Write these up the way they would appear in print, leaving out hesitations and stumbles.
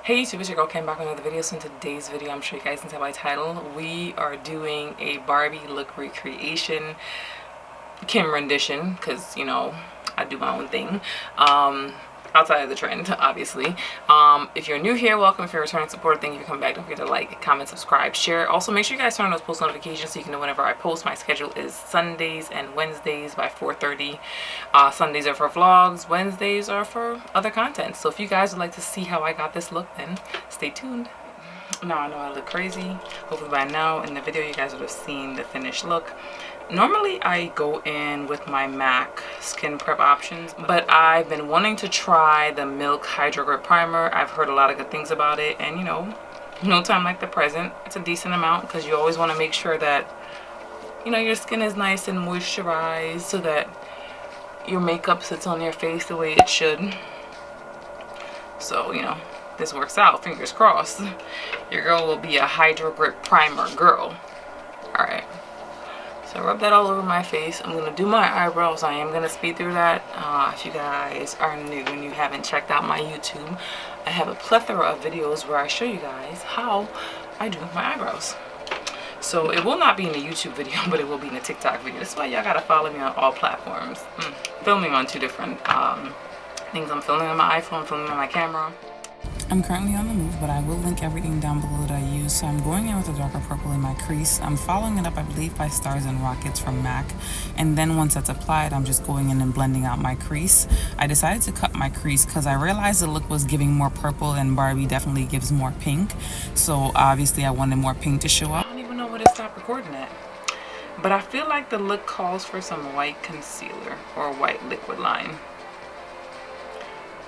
Hey YouTube, it's your girl came back with another video. So in today's video, I'm sure you guys can tell by title, we are doing a Barbie look recreation, Kim rendition, because you know I do my own thing outside of the trend, obviously. If you're new here, welcome. If you're a returning supporter, thank you for coming back. Don't forget to like, comment, subscribe, share. Also make sure you guys turn on those post notifications so you can know whenever I post. My schedule is Sundays and Wednesdays by 4:30. Sundays are for vlogs, Wednesdays are for other content. So if you guys would like to see how I got this look, then stay tuned. Now I know I look crazy. Hopefully by now in the video you guys would have seen the finished look. Normally I go in with my MAC skin prep options, but I've been wanting to try the Milk Hydro Grip Primer. I've heard a lot of good things about it, and you know, no time like the present. It's a decent amount because you always want to make sure that, you know, your skin is nice and moisturized so that your makeup sits on your face the way it should. So, you know, this works out, fingers crossed. Your girl will be a Hydro Grip Primer girl. Alright. So rub that all over my face. I'm going to do my eyebrows. I am going to speed through that. If you guys are new and you haven't checked out my YouTube, I have a plethora of videos where I show you guys how I do my eyebrows. So it will not be in the YouTube video, but it will be in the TikTok video. That's why y'all got to follow me on all platforms. Filming on two different things. I'm filming on my iPhone, filming on my camera. I'm currently on the move, but I will link everything down below that I use. So I'm going in with a darker purple in my crease. I'm following it up, I believe, by Stars and Rockets from MAC. And then once that's applied, I'm just going in and blending out my crease. I decided to cut my crease because I realized the look was giving more purple and Barbie definitely gives more pink. So obviously I wanted more pink to show up. I don't even know where to stop recording at. But I feel like the look calls for some white concealer or white liquid line.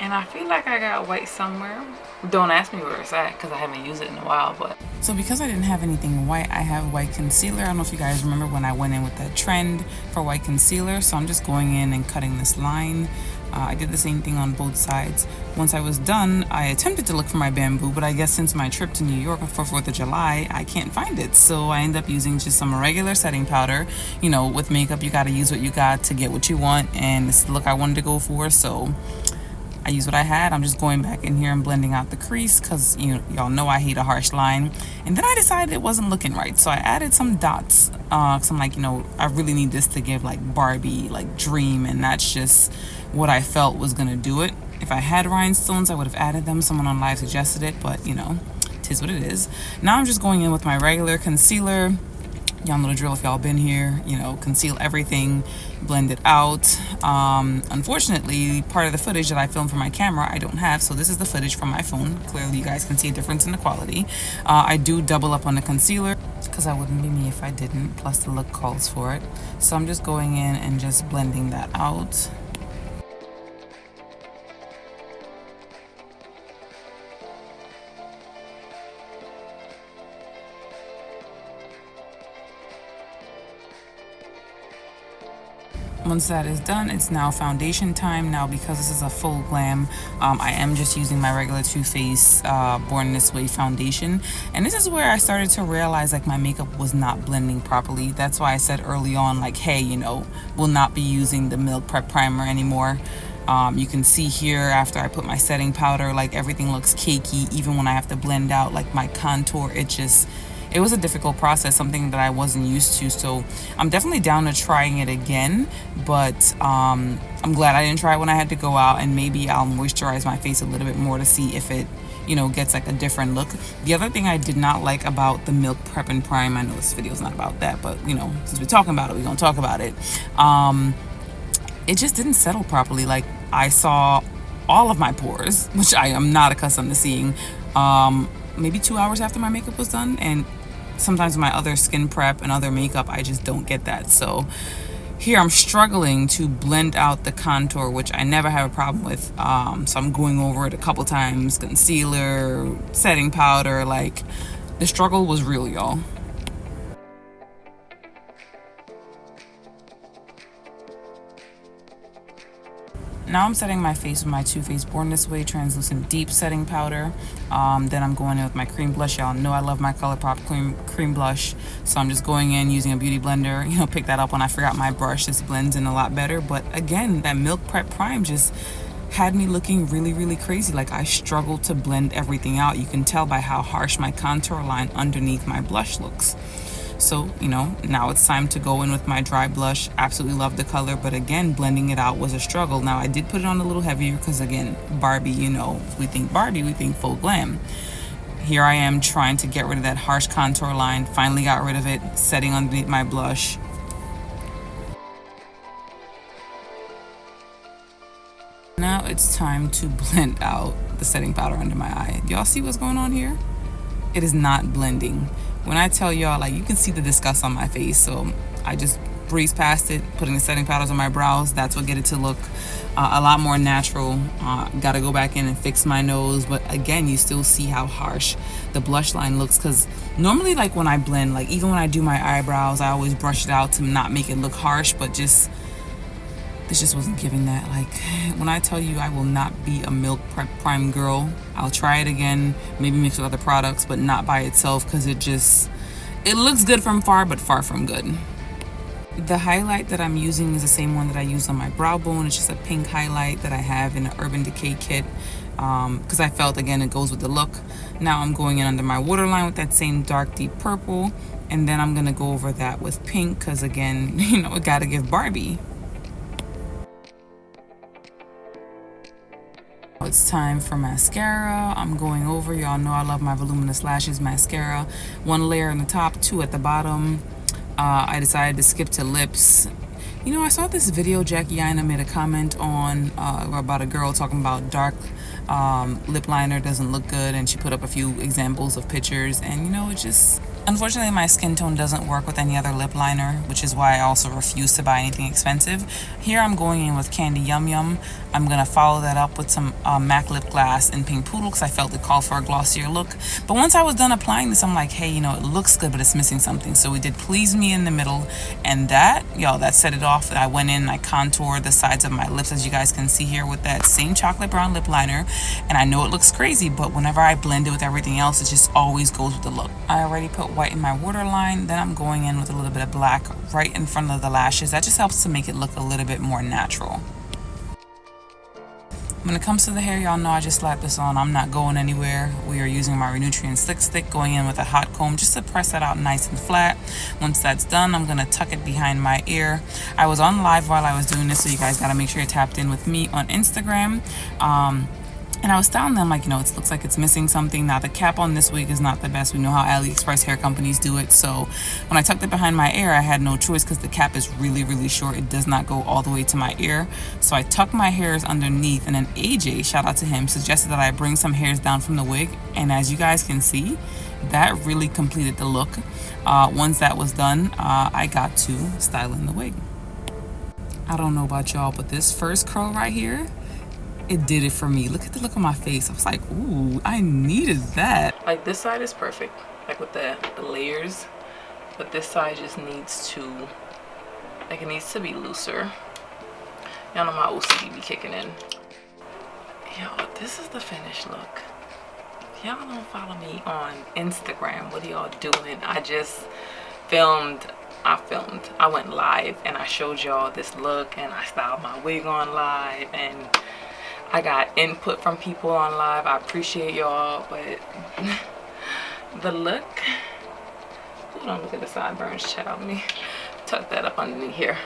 And I feel like I got white somewhere. Don't ask me where it's at because I haven't used it in a while. But so because I didn't have anything white, I have white concealer. I don't know if you guys remember when I went in with that trend for white concealer. So I'm just going in and cutting this line. I did the same thing on both sides. Once I was done, I attempted to look for my bamboo, but I guess since my trip to New York for 4th of July, I can't find it. So I end up using just some regular setting powder. You know, with makeup, you got to use what you got to get what you want. And it's the look I wanted to go for. So I used what I had. I'm just going back in here and blending out the crease because y'all know I hate a harsh line. And then I decided it wasn't looking right, so I added some dots because I'm like, you know, I really need this to give like Barbie, like dream, and that's just what I felt was gonna do it. If I had rhinestones, I would have added them. Someone on live suggested it, but you know, tis what it is. Now I'm just going in with my regular concealer. Y'all know the drill if y'all been here. You know, conceal everything, blend it out. Unfortunately, part of the footage that I filmed for my camera I don't have, so this is the footage from my phone. Clearly you guys can see a difference in the quality. I do double up on the concealer because I wouldn't be me if I didn't, plus the look calls for it. So I'm just going in and just blending that out. Once that is done, it's now foundation time. Now because this is a full glam, I am just using my regular Too Faced Born This Way foundation. And this is where I started to realize like my makeup was not blending properly. That's why I said early on, like, hey, you know, we'll not be using the Milk Prep Primer anymore. You can see here after I put my setting powder, like everything looks cakey. Even when I have to blend out like my contour, it was a difficult process, something that I wasn't used to. So I'm definitely down to trying it again, but I'm glad I didn't try it when I had to go out, and maybe I'll moisturize my face a little bit more to see if it, you know, gets like a different look. The other thing I did not like about the Milk Prep and Prime, I know this video is not about that, but you know, since we're talking about it, we're gonna talk about it. It just didn't settle properly. Like I saw all of my pores, which I am not accustomed to seeing, maybe 2 hours after my makeup was done. And sometimes my other skin prep and other makeup, I just don't get that. So here I'm struggling to blend out the contour, which I never have a problem with. So I'm going over it a couple times, concealer, setting powder. Like the struggle was real, y'all. Now I'm setting my face with my Too Faced Born This Way translucent deep setting powder. Then I'm going in with my cream blush. Y'all know I love my ColourPop cream blush. So I'm just going in using a beauty blender. You know, pick that up when I forgot my brush. This blends in a lot better. But again, that Milk Prep Prime just had me looking really crazy. Like, I struggled to blend everything out. You can tell by how harsh my contour line underneath my blush looks. So, you know, now it's time to go in with my dry blush. Absolutely love the color, but again, blending it out was a struggle. Now, I did put it on a little heavier because, again, Barbie, you know, we think Barbie, we think full glam. Here I am trying to get rid of that harsh contour line. Finally got rid of it, setting underneath my blush. Now it's time to blend out the setting powder under my eye. Y'all see what's going on here? It is not blending. When I tell y'all, like, you can see the disgust on my face, so I just breeze past it, putting the setting powders on my brows. That's what get it to look a lot more natural. Gotta go back in and fix my nose, but again, you still see how harsh the blush line looks, because normally, like, when I blend, like, even when I do my eyebrows, I always brush it out to not make it look harsh, but this just wasn't giving that. Like, when I tell you I will not be a milk prime girl, I'll try it again, maybe mix with other products, but not by itself, because it looks good from far, but far from good. The highlight that I'm using is the same one that I use on my brow bone. It's just a pink highlight that I have in an Urban Decay kit, because I felt, again, it goes with the look. Now I'm going in under my waterline with that same dark deep purple, and then I'm gonna go over that with pink, because, again, you know, it gotta give Barbie. It's time for mascara. I'm going over, y'all know I love my Voluminous Lashes mascara. 1 layer on the top, 2 at the bottom. I decided to skip to lips. You know, I saw this video Jackie Aina made a comment on about a girl talking about dark lip liner doesn't look good, and she put up a few examples of pictures, and, you know, it just, unfortunately, my skin tone doesn't work with any other lip liner, which is why I also refuse to buy anything expensive. Here I'm going in with Candy Yum Yum. I'm gonna follow that up with some MAC lip glass in Pink Poodle, because I felt it called for a glossier look. But once I was done applying this, I'm like, hey, you know, it looks good, but it's missing something. So we did Please Me in the middle, and that, y'all, that set it off. I went in and I contoured the sides of my lips, as you guys can see here, with that same chocolate brown lip liner. And I know it looks crazy, but whenever I blend it with everything else, it just always goes with the look. I already put white in my waterline, then I'm going in with a little bit of black right in front of the lashes. That just helps to make it look a little bit more natural. When it comes to the hair, y'all know I just slapped this on. I'm not going anywhere. We are using my Renutrient Slick Stick, going in with a hot comb just to press that out nice and flat. Once that's done, I'm gonna tuck it behind my ear. I was on live while I was doing this, so you guys gotta make sure you're tapped in with me on Instagram. And I was telling them, like, you know, it looks like it's missing something. Now, the cap on this wig is not the best. We know how AliExpress hair companies do it. So when I tucked it behind my ear, I had no choice, because the cap is really short. It does not go all the way to my ear. So I tucked my hairs underneath, and then AJ, shout out to him, suggested that I bring some hairs down from the wig. And as you guys can see, that really completed the look. Once that was done, I got to style in the wig. I don't know about y'all, but this first curl right here, it did it for me. Look at the look on my face. I was like, ooh, I needed that. Like, this side is perfect, like with the layers, but this side just needs to, like, it needs to be looser. Y'all know my OCD be kicking in. Yo, this is the finished look. If y'all don't follow me on Instagram, what are y'all doing? I went live and I showed y'all this look, and I styled my wig on live, and I got input from people on live. I appreciate y'all, but the look, hold on, look at the sideburns, child. Let me tuck that up underneath here.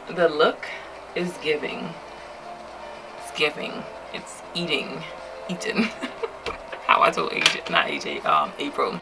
The look is giving. It's giving. It's eating. How I told AJ, not AJ, April.